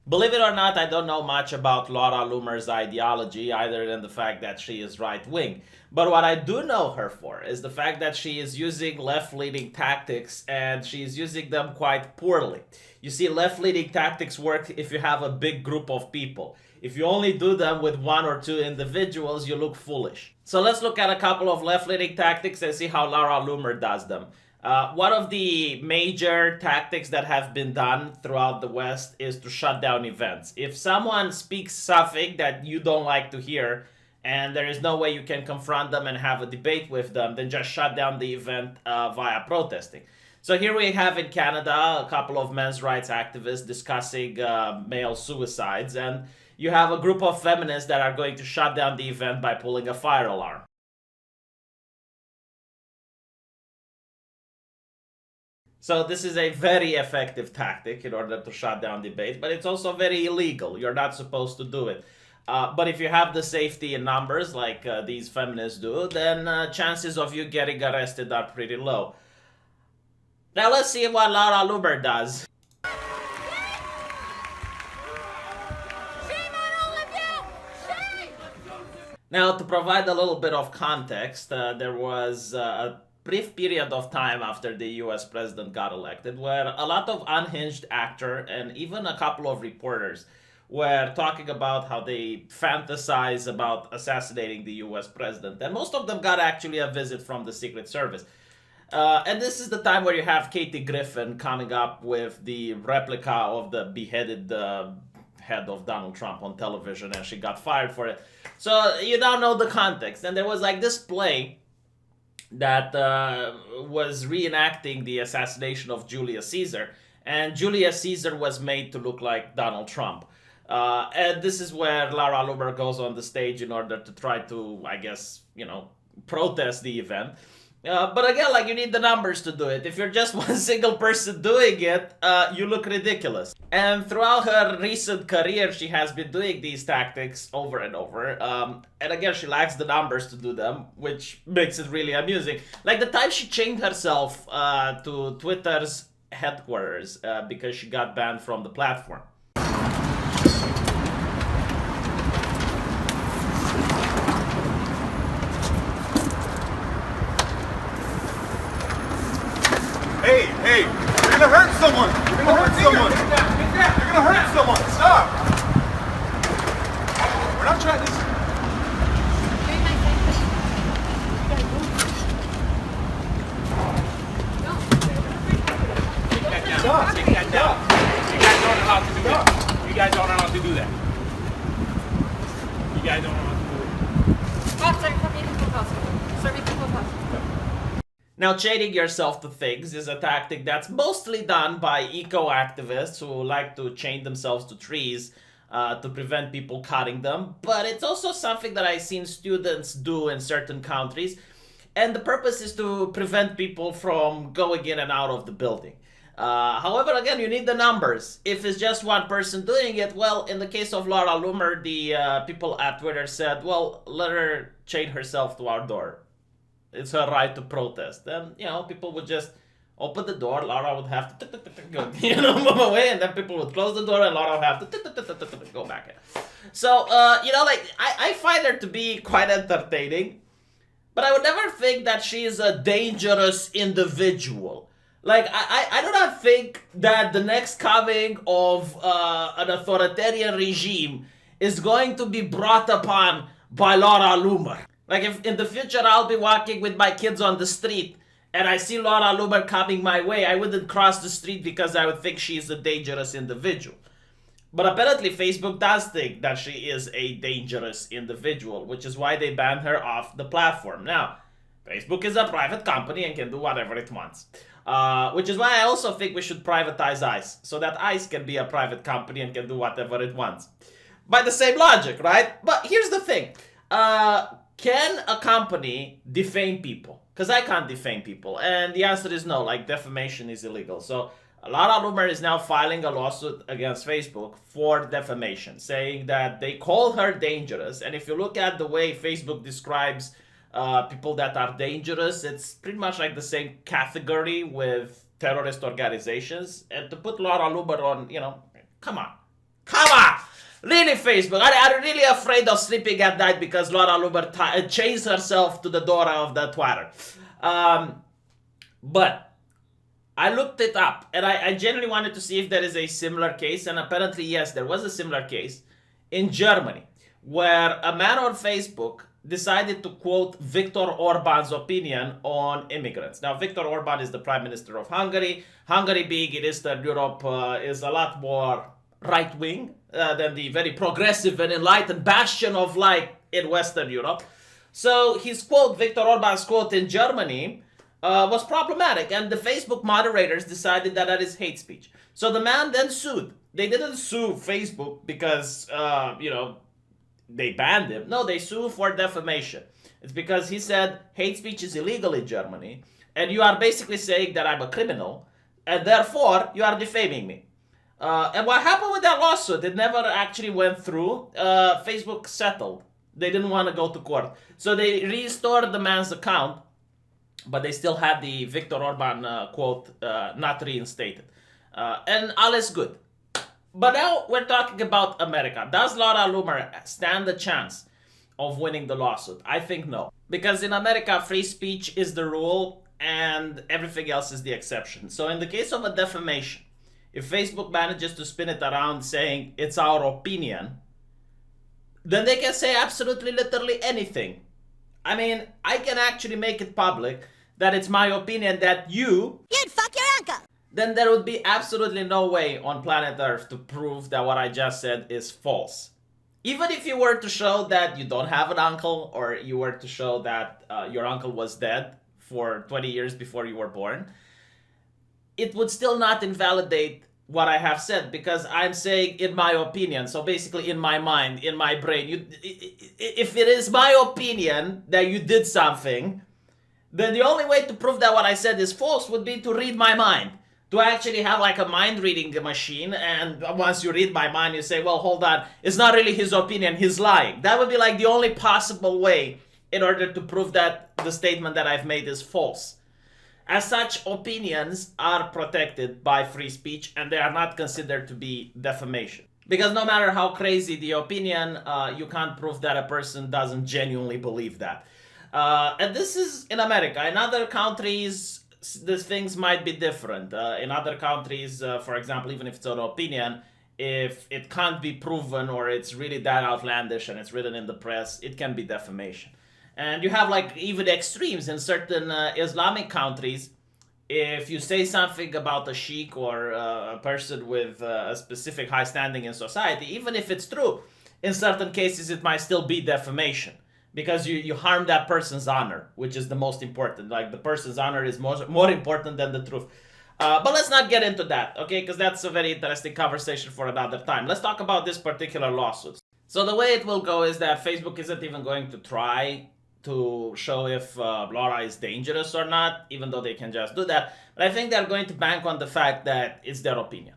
Believe it or not, I don't know much about Laura Loomer's ideology, other than the fact that she is right-wing. But what I do know her for is the fact that she is using left-leaning tactics, and she is using them quite poorly. You see, left-leaning tactics work if you have a big group of people. If you only do them with one or two individuals, you look foolish. So let's look at a couple of left-leaning tactics and see how Laura Loomer does them. One of the major tactics that have been done throughout the West is to shut down events. If someone speaks something that you don't like to hear, and there is no way you can confront them and have a debate with them, then just shut down the event via protesting. So here we have in Canada a couple of men's rights activists discussing male suicides, and you have a group of feminists that are going to shut down the event by pulling a fire alarm. So this is a very effective tactic in order to shut down debate, but it's also very illegal. You're not supposed to do it. But if you have the safety in numbers like these feminists do, then chances of you getting arrested are pretty low. Now let's see what Laura Loomer does. Now, to provide a little bit of context, there was a brief period of time after the US president got elected where a lot of unhinged actors and even a couple of reporters were talking about how they fantasize about assassinating the US president. And most of them got actually a visit from the Secret Service. And this is the time where you have Katie Griffin coming up with the replica of the beheaded head of Donald Trump on television, and she got fired for it. So you now know the context. And there was like this play that was reenacting the assassination of Julius Caesar, and Julius Caesar was made to look like Donald Trump. And this is where Laura Loomer goes on the stage in order to try to, I guess, protest the event. But again, like, you need the numbers to do it. If you're just one single person doing it, you look ridiculous. And throughout her recent career, she has been doing these tactics over and over. And again, she lacks the numbers to do them, which makes it really amusing. Like the time she chained herself to Twitter's headquarters because she got banned from the platform. Hey, you're gonna hurt someone! You're gonna hurt someone! You're gonna hurt someone! Stop! We're not trying this. Stop. Take that down. You guys don't know how to do that. You guys don't know how to do that. You guys don't know how to do it. Officer, come in and hospital. Sir, people hospital. Now, chaining yourself to things is a tactic that's mostly done by eco-activists who like to chain themselves to trees to prevent people cutting them. But it's also something that I've seen students do in certain countries. And the purpose is to prevent people from going in and out of the building. However, again, you need the numbers. If it's just one person doing it, well, in the case of Laura Loomer, the people at Twitter said, well, let her chain herself to our door. It's her right to protest. Then, people would just open the door, Laura would have to move away, and then people would close the door, and Laura would have to go back in. So, I find her to be quite entertaining, but I would never think that she is a dangerous individual. Like, I do not think that the next coming of an authoritarian regime is going to be brought upon by Laura Loomer. Like, if in the future I'll be walking with my kids on the street and I see Laura Loomer coming my way, I wouldn't cross the street because I would think she's a dangerous individual. But apparently Facebook does think that she is a dangerous individual, which is why they banned her off the platform. Now, Facebook is a private company and can do whatever it wants. Which is why I also think we should privatize ICE, so that ICE can be a private company and can do whatever it wants. By the same logic, right? But here's the thing. Can a company defame people? Because I can't defame people. And the answer is no, like defamation is illegal. So Laura Loomer is now filing a lawsuit against Facebook for defamation, saying that they call her dangerous. And if you look at the way Facebook describes people that are dangerous, it's pretty much like the same category with terrorist organizations. And to put Laura Loomer on, come on. Come on! Really, Facebook? Are you really afraid of sleeping at night because Laura Loomer chains herself to the door of the Twitter? But I looked it up, and I genuinely wanted to see if there is a similar case, and apparently, yes, there was a similar case in Germany, where a man on Facebook decided to quote Viktor Orban's opinion on immigrants. Now, Viktor Orban is the Prime Minister of Hungary. Hungary, being in Eastern Europe, is a lot more right-wing than the very progressive and enlightened bastion of light in Western Europe. So his quote, Viktor Orban's quote in Germany, was problematic, and the Facebook moderators decided that that is hate speech. So the man then sued. They didn't sue Facebook because, they banned him. No, they sued for defamation. It's because he said hate speech is illegal in Germany, and you are basically saying that I'm a criminal, and therefore you are defaming me. And what happened with that lawsuit? It never actually went through. Facebook settled. They didn't want to go to court. So they restored the man's account, but they still had the Viktor Orban quote not reinstated. And all is good. But now we're talking about America. Does Laura Loomer stand a chance of winning the lawsuit? I think no. Because in America, free speech is the rule and everything else is the exception. So in the case of a defamation, if Facebook manages to spin it around saying it's our opinion, then they can say absolutely literally anything. I mean, I can actually make it public that it's my opinion that you'd fuck your uncle. Then there would be absolutely no way on planet Earth to prove that what I just said is false. Even if you were to show that you don't have an uncle, or you were to show that your uncle was dead for 20 years before you were born, it would still not invalidate what I have said, because I'm saying in my opinion. So basically in my mind, in my brain, if it is my opinion that you did something, then the only way to prove that what I said is false would be to read my mind. To actually have like a mind reading machine, and once you read my mind, you say, well, hold on, it's not really his opinion, he's lying. That would be like the only possible way in order to prove that the statement that I've made is false. As such, opinions are protected by free speech, and they are not considered to be defamation. Because no matter how crazy the opinion, you can't prove that a person doesn't genuinely believe that. And this is in America. In other countries, these things might be different. In other countries, for example, even if it's an opinion, if it can't be proven or it's really that outlandish and it's written in the press, it can be defamation. And you have like even extremes in certain Islamic countries. If you say something about a sheikh or a person with a specific high standing in society, even if it's true, in certain cases it might still be defamation. Because you harm that person's honor, which is the most important. Like, the person's honor is more important than the truth. But let's not get into that, okay? Because that's a very interesting conversation for another time. Let's talk about this particular lawsuit. So the way it will go is that Facebook isn't even going to try to show if Laura is dangerous or not, even though they can just do that. But I think they're going to bank on the fact that it's their opinion.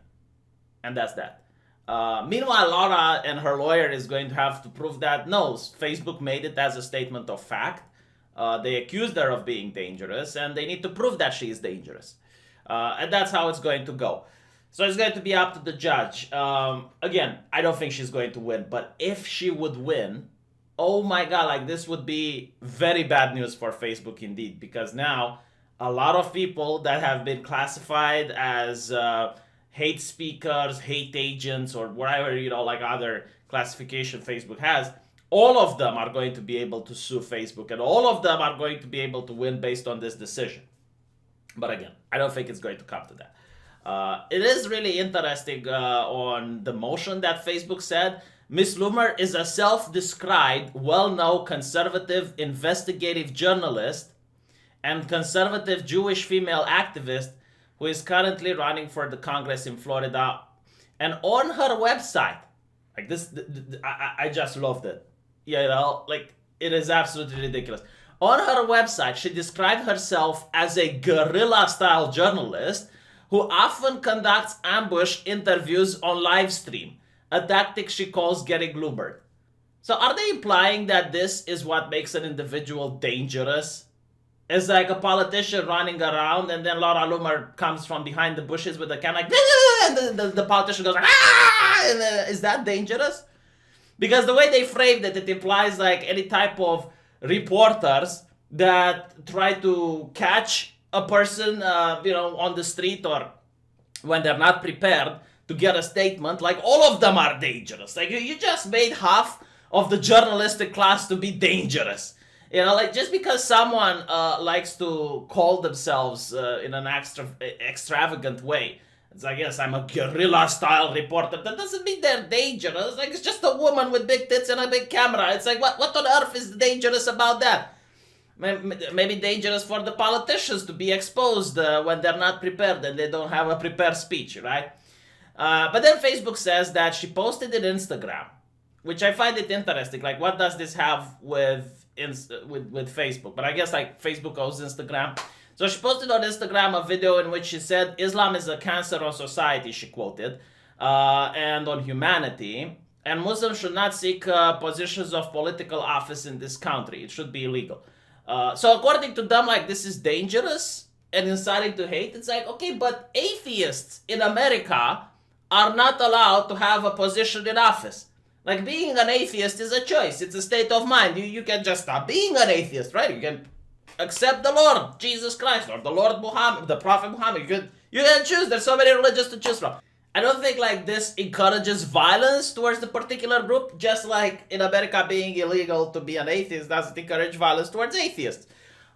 And that's that. Meanwhile, Laura and her lawyer is going to have to prove that no, Facebook made it as a statement of fact. They accused her of being dangerous, and they need to prove that she is dangerous. And that's how it's going to go. So it's going to be up to the judge. Again, I don't think she's going to win, but if she would win, oh my God, like this would be very bad news for Facebook indeed, because now a lot of people that have been classified as hate speakers, hate agents, or whatever, like other classification Facebook has, all of them are going to be able to sue Facebook, and all of them are going to be able to win based on this decision. But again, I don't think it's going to come to that. It is really interesting on the motion that Facebook said, Miss Loomer is a self-described, well-known conservative investigative journalist and conservative Jewish female activist who is currently running for the Congress in Florida. And on her website, like this, I just loved it. Like it is absolutely ridiculous. On her website, she described herself as a guerrilla-style journalist who often conducts ambush interviews on live stream, a tactic she calls getting Loomered. So are they implying that this is what makes an individual dangerous? It's like a politician running around, and then Laura Loomer comes from behind the bushes with a can like, and the politician goes, ah! And is that dangerous? Because the way they framed it, it implies like any type of reporters that try to catch a person, on the street or when they're not prepared to get a statement, like all of them are dangerous. Like you just made half of the journalistic class to be dangerous. Like just because someone likes to call themselves in an extravagant way, it's like, yes, I'm a guerrilla-style reporter. That doesn't mean they're dangerous. Like, it's just a woman with big tits and a big camera. It's like, what on earth is dangerous about that? Maybe dangerous for the politicians to be exposed when they're not prepared and they don't have a prepared speech, right? But then Facebook says that she posted it on Instagram, which I find it interesting. Like, what does this have with Facebook? But I guess like Facebook owns Instagram. So she posted on Instagram a video in which she said Islam is a cancer on society, she quoted, and on humanity, and Muslims should not seek positions of political office in this country. It should be illegal. So according to them, like, this is dangerous and inciting to hate. It's like, okay, but atheists in America are not allowed to have a position in office. Like, being an atheist is a choice. It's a state of mind. You can just stop being an atheist, right? You can accept the Lord Jesus Christ or the Lord Muhammad, the Prophet Muhammad. You can choose. There's so many religions to choose from. I don't think like this encourages violence towards the particular group, just like in America being illegal to be an atheist doesn't encourage violence towards atheists.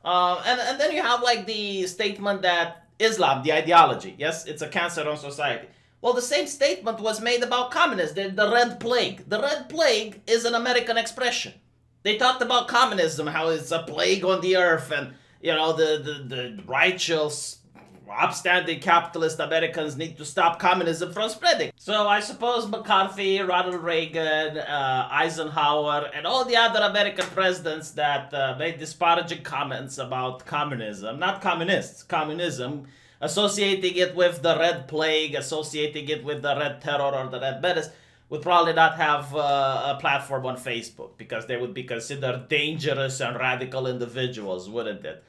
And then you have like the statement that Islam, the ideology, yes, it's a cancer on society. Well, the same statement was made about communists, the Red Plague. The Red Plague is an American expression. They talked about communism, how it's a plague on the earth, and the righteous, upstanding capitalist Americans need to stop communism from spreading. So I suppose McCarthy, Ronald Reagan, Eisenhower, and all the other American presidents that made disparaging comments about communism, not communists, communism, associating it with the Red Plague, associating it with the Red Terror or the Red Menace, would probably not have a platform on Facebook because they would be considered dangerous and radical individuals, wouldn't it?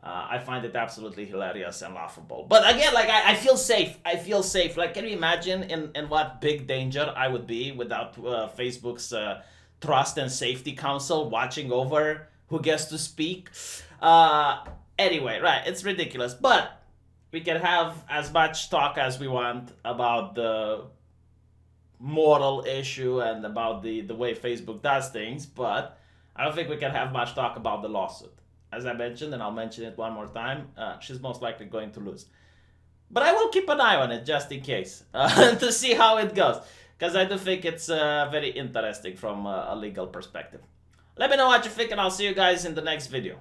I find it absolutely hilarious and laughable. But again, like, I feel safe. I feel safe. Like, can you imagine in what big danger I would be without Facebook's Trust and Safety Council watching over who gets to speak? Anyway, right, it's ridiculous. But we can have as much talk as we want about the moral issue and about the way Facebook does things, but I don't think we can have much talk about the lawsuit. As I mentioned, and I'll mention it one more time, she's most likely going to lose. But I will keep an eye on it just in case to see how it goes, because I do think it's very interesting from a legal perspective. Let me know what you think, and I'll see you guys in the next video.